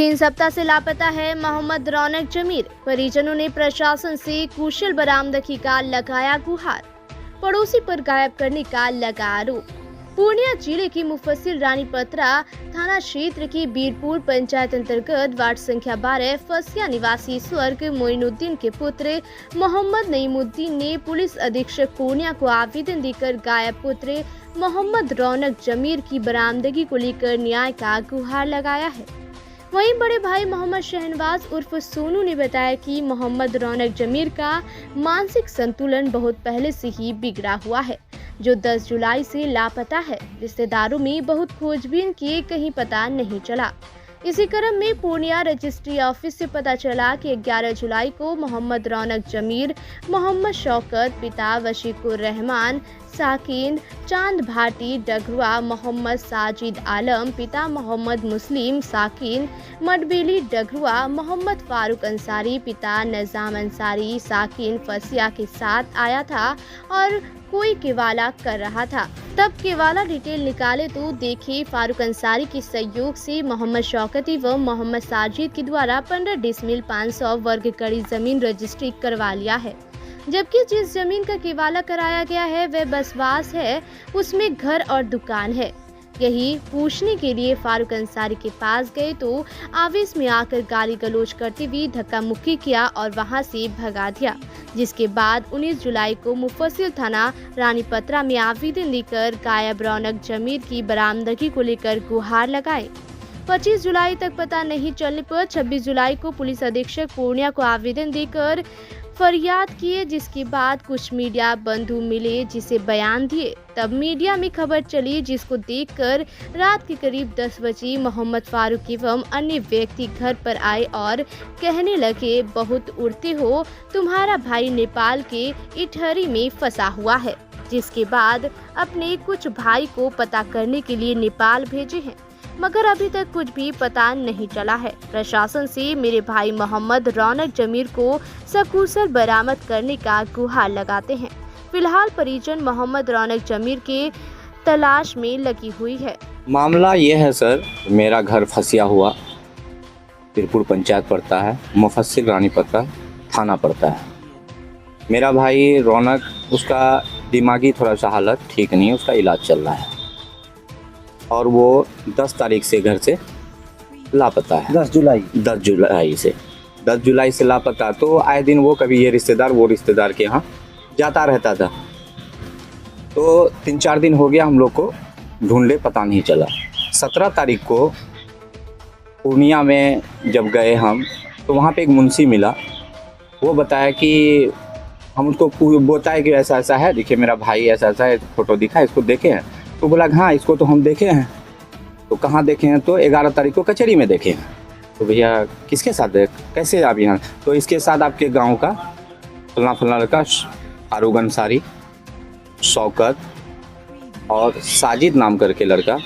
3 सप्ताह से लापता है मोहम्मद रौनक जमीर। परिजनों ने प्रशासन से कुशल बरामदगी का लगाया गुहार। पड़ोसी पर गायब करने का लगा आरोप। पूर्णिया जिले की मुफस्सिल रानीपत्रा थाना क्षेत्र की बीरपुर पंचायत अंतर्गत वार्ड संख्या 12 फसिया निवासी स्वर्ग मोइनुद्दीन के पुत्र मोहम्मद नईमुद्दीन ने पुलिस अधीक्षक पूर्णिया को आवेदन देकर गायब पुत्र मोहम्मद रौनक जमीर की बरामदगी को लेकर न्याय का गुहार लगाया है। वहीं बड़े भाई मोहम्मद शहनवाज उर्फ सोनू ने बताया कि मोहम्मद रौनक जमीर का मानसिक संतुलन बहुत पहले से ही बिगड़ा हुआ है, जो 10 जुलाई से लापता है। रिश्तेदारों में बहुत खोजबीन किए, कहीं पता नहीं चला। इसी क्रम में पूर्णिया रजिस्ट्री ऑफिस से पता चला कि 11 जुलाई को मोहम्मद रौनक जमीर, मोहम्मद शौकत पिता वशीकुर रहमान साकिन, चांद भाटी डगरुआ, मोहम्मद साजिद आलम पिता मोहम्मद मुस्लिम साकिन, मडबेली डगरुआ, मोहम्मद फारूक अंसारी पिता नजाम अंसारी साकिन फसिया के साथ आया था और कोई केवाला कर रहा था। तब केवाला डिटेल निकाले तो देखे फारूक अंसारी के सहयोग से मोहम्मद शौकती व मोहम्मद साजिद के द्वारा 15 डिसमिल 500 वर्ग कड़ी जमीन रजिस्ट्री करवा लिया है, जबकि जिस जमीन का केवाला कराया गया है वह बसवास है, उसमें घर और दुकान है। यही पूछने के लिए फारूक अंसारी के पास गए तो आवेश में आकर गाली गलौज करते हुए धक्का मुक्की किया और वहां से भगा दिया, जिसके बाद 19 जुलाई को मुफस्सिल थाना रानीपत्रा में आवेदन देकर गायब रौनक जमीर की बरामदगी को लेकर गुहार लगाए। 25 जुलाई तक पता नहीं चलने पर 26 जुलाई को पुलिस अधीक्षक पूर्णिया को आवेदन देकर फरियाद किए, जिसके बाद कुछ मीडिया बंधु मिले जिसे बयान दिए। तब मीडिया में खबर चली, जिसको देखकर रात के करीब 10 बजे मोहम्मद फारूक एवं अन्य व्यक्ति घर पर आए और कहने लगे, बहुत उड़ते हो, तुम्हारा भाई नेपाल के इटहरी में फंसा हुआ है। जिसके बाद अपने कुछ भाई को पता करने के लिए नेपाल भेजे हैं, मगर अभी तक कुछ भी पता नहीं चला है। प्रशासन से मेरे भाई मोहम्मद रौनक जमीर को सकुशल बरामद करने का गुहार लगाते हैं। फिलहाल परिजन मोहम्मद रौनक जमीर के तलाश में लगी हुई है। मामला ये है सर, मेरा घर फसिया हुआ बीरपुर पंचायत पड़ता है, मुफस्सिल रानीपत्रा थाना पड़ता है। मेरा भाई रौनक, उसका दिमागी थोड़ा सा हालत ठीक नहीं है, उसका इलाज चल रहा है और वो 10 तारीख से घर से लापता है। 10 जुलाई से लापता। तो आए दिन वो कभी ये रिश्तेदार वो रिश्तेदार के यहाँ जाता रहता था। तो 3-4 दिन हो गया हम लोग को ढूंढले, पता नहीं चला। 17 तारीख को पूर्णिया में जब गए हम, तो वहाँ पे एक मुंशी मिला। वो बताया कि हम उसको बताया कि ऐसा ऐसा है, देखिए मेरा भाई ऐसा ऐसा है, फोटो दिखा, इसको देखे हैं। तो बोला हाँ, इसको तो हम देखे हैं। तो कहाँ देखे हैं? तो 11 तारीख को कचहरी में देखे हैं। तो भैया किसके साथ देख, कैसे आप यहाँ? तो इसके साथ आपके गांव का फलना लड़का फारूक अंसारी, शौकत और साजिद नाम करके लड़का,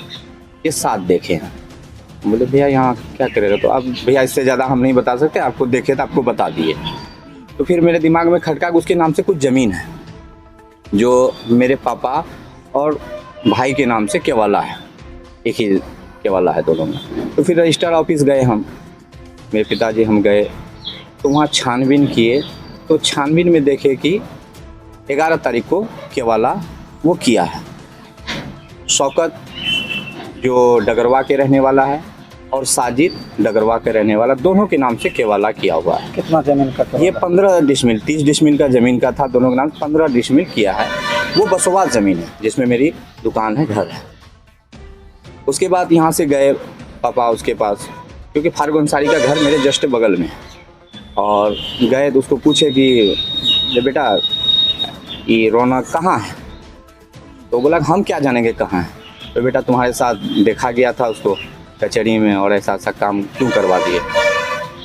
ये साथ देखे हैं। बोले भैया यहाँ क्या करेगा? तो अब भैया इससे ज़्यादा हम नहीं बता सकते, आपको देखे तो आपको बता दिए। तो फिर मेरे दिमाग में खटका कि उसके नाम से कुछ ज़मीन है जो मेरे पापा और भाई के नाम से केवाला है, एक ही केवाला है दोनों में। तो फिर रजिस्टर ऑफिस गए हम, मेरे पिताजी हम गए, तो वहाँ छानबीन किए। तो छानबीन में देखे कि 11 तारीख को केवाला वो किया है। शौकत जो डगरवा के रहने वाला है और साजिद डगरवा के रहने वाला, दोनों के नाम से केवाला किया हुआ है। कितना ज़मीन का? ये 15 डिसमिल 30 डिसमिल का ज़मीन का था, दोनों के नाम 15 डिसमिल किया है। वो बसवास ज़मीन है जिसमें मेरी दुकान है, घर है। उसके बाद यहाँ से गए पापा उसके पास, क्योंकि फारूक अंसारी का घर मेरे जस्ट बगल में है। और गए तो उसको पूछे कि बेटा ये रौनक कहाँ है? तो बोला हम क्या जानेंगे कहाँ है। तो बेटा तुम्हारे साथ देखा गया था उसको कचहरी में और ऐसा ऐसा काम क्यों करवा दिए।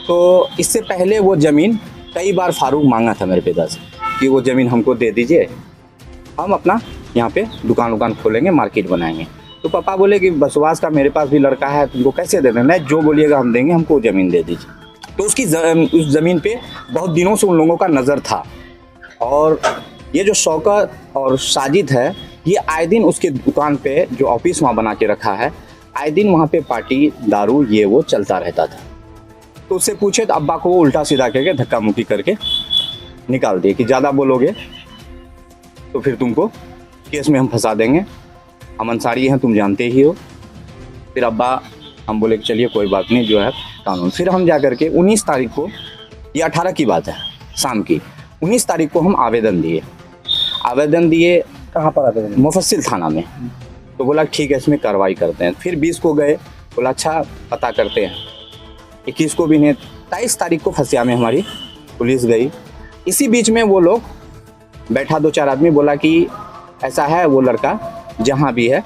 तो इससे पहले वो ज़मीन कई बार फारूक मांगा था मेरे पिता से कि वो ज़मीन हमको दे दीजिए, हम अपना यहाँ पे दुकान खोलेंगे, मार्केट बनाएंगे। तो पापा बोले कि बसवास का मेरे पास भी लड़का है, तुमको कैसे दे दें? नहीं, जो बोलिएगा हम देंगे, हमको ज़मीन दे दीजिए। तो उस ज़मीन पे बहुत दिनों से उन लोगों का नज़र था। और ये जो शौकत और साजिद है, ये आए दिन उसके दुकान पे जो ऑफिस वहाँ बना के रखा है, आए दिन वहाँ पे पार्टी दारू ये वो चलता रहता था। तो उससे पूछे तो अब्बा को वो उल्टा सीधा करके धक्का मुक्की करके निकाल दिए कि ज़्यादा बोलोगे तो फिर तुमको केस में हम फंसा देंगे, हम अंसारी हैं, तुम जानते ही हो। फिर अब्बा हम बोले कि चलिए कोई बात नहीं, जो है कानून। फिर हम जा करके 19 तारीख को, ये 18 की बात है शाम की, 19 तारीख को हम आवेदन दिए कहाँ पर आते हैं? मुफस्सिल थाना में। तो बोला ठीक है इसमें कार्रवाई करते हैं। फिर 20 को गए, बोला अच्छा पता करते हैं। 21 को भी नहीं, 23 तारीख को फसिया में हमारी पुलिस गई। इसी बीच में वो लोग बैठा 2-4 आदमी, बोला कि ऐसा है वो लड़का जहाँ भी है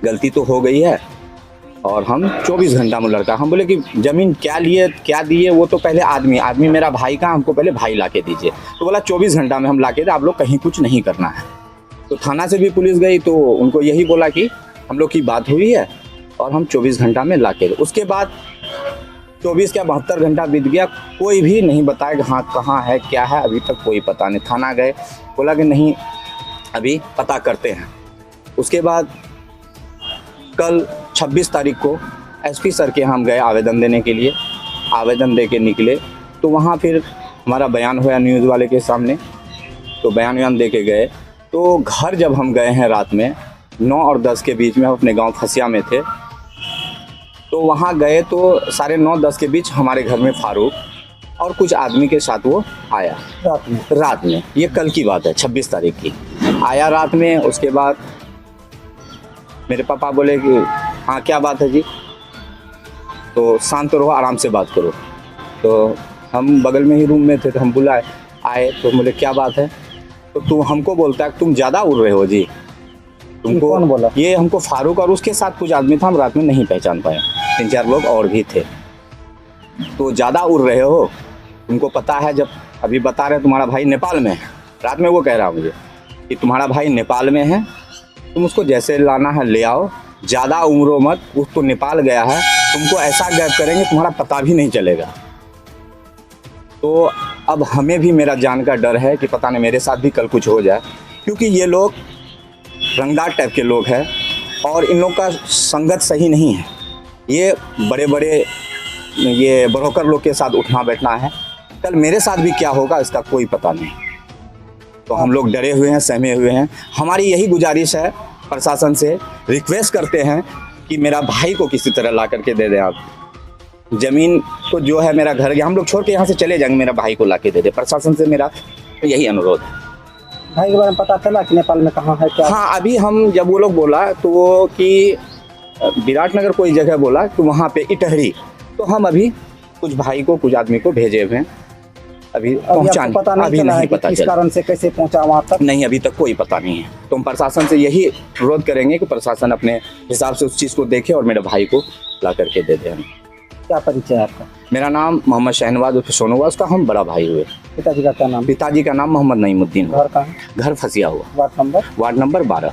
गलती तो हो गई है और हम 24 घंटा में लड़का, हम बोले कि ज़मीन क्या लिए क्या दिए वो तो पहले आदमी मेरा भाई का, हमको पहले भाई ला के दीजिए। तो बोला 24 घंटा में हम ला के दे, आप लोग कहीं कुछ नहीं करना है। तो थाना से भी पुलिस गई तो उनको यही बोला कि हम लोग की बात हुई है और हम 24 घंटा में ला के दे। उसके बाद 24 क्या 72 घंटा बीत गया, कोई भी नहीं बताया कि हाँ कहाँ है क्या है, अभी तक कोई पता नहीं। थाना गए, बोला कि नहीं अभी पता करते हैं। उसके बाद कल 26 तारीख को एसपी सर के हम गए आवेदन देने के लिए। आवेदन दे के निकले तो वहाँ फिर हमारा बयान हुआ न्यूज़ वाले के सामने। तो बयान दे के गए तो घर जब हम गए हैं रात में 9 और 10 के बीच में, हम अपने गांव फसिया में थे। तो वहाँ गए तो 9:30-10 के बीच हमारे घर में फारूक और कुछ आदमी के साथ वो आया रात में। ये कल की बात है 26 तारीख की। आया रात में। उसके बाद मेरे पापा बोले कि हाँ क्या बात है जी, तो शांत रहो आराम से बात करो। तो हम बगल में ही रूम में थे तो हम बुलाए, आए तो बोले क्या बात है। तो तू हमको बोलता है तुम ज़्यादा उड़ रहे हो जी। तुमको कौन बोला? ये हमको फारूक और उसके साथ कुछ आदमी था, हम रात में नहीं पहचान पाए, 3-4 लोग और भी थे। तो ज़्यादा उड़ रहे हो, तुमको पता है, जब अभी बता रहे तुम्हारा भाई नेपाल में है। रात में वो कह रहा मुझे कि तुम्हारा भाई नेपाल में है, तुम उसको जैसे लाना है ले आओ, ज़्यादा उम्रो मत, उस तो नेपाल गया है, तुमको ऐसा गैप करेंगे तुम्हारा पता भी नहीं चलेगा। तो अब हमें भी मेरा जान का डर है कि पता नहीं मेरे साथ भी कल कुछ हो जाए, क्योंकि ये लोग रंगदार टाइप के लोग हैं और इन लोग का संगत सही नहीं है। ये बड़े बड़े ये ब्रोकर लोग के साथ उठना बैठना है। कल मेरे साथ भी क्या होगा इसका कोई पता नहीं। तो हम लोग डरे हुए हैं, सहमे हुए हैं। हमारी यही गुजारिश है, प्रशासन से रिक्वेस्ट करते हैं कि मेरा भाई को किसी तरह ला करके दे दें आप। ज़मीन तो जो है मेरा घर गया, हम लोग छोड़ के यहाँ से चले जाएंगे, मेरा भाई को ला के दे दे। प्रशासन से मेरा यही अनुरोध है। भाई के बारे में पता चला कि नेपाल में कहाँ है क्या? हाँ, अभी हम जब वो लोग बोला तो वो कि विराटनगर कोई जगह बोला तो वहाँ पे इटहरी, तो हम अभी कुछ भाई को कुछ आदमी को भेजे हुए हैं। अभी पहुँचाने पता नहीं अभी चला नहीं है कि पता किस चला, कारण से कैसे पहुंचा वहाँ तक? नहीं अभी तक कोई पता नहीं है। तो हम प्रशासन से यही अनुरोध करेंगे कि प्रशासन अपने हिसाब से उस चीज़ को देखे और मेरे भाई को ला करके दे दें। क्या परिचय है आपका? मेरा नाम मोहम्मद शहनवाज उर्फ सोनोवाज, उसका हम बड़ा भाई हुए। पिताजी का क्या नाम? पिताजी का नाम मोहम्मद नईमुद्दीन। घर कहाँ है? घर फसिया हुआ, वार्ड नंबर? Ward number 12।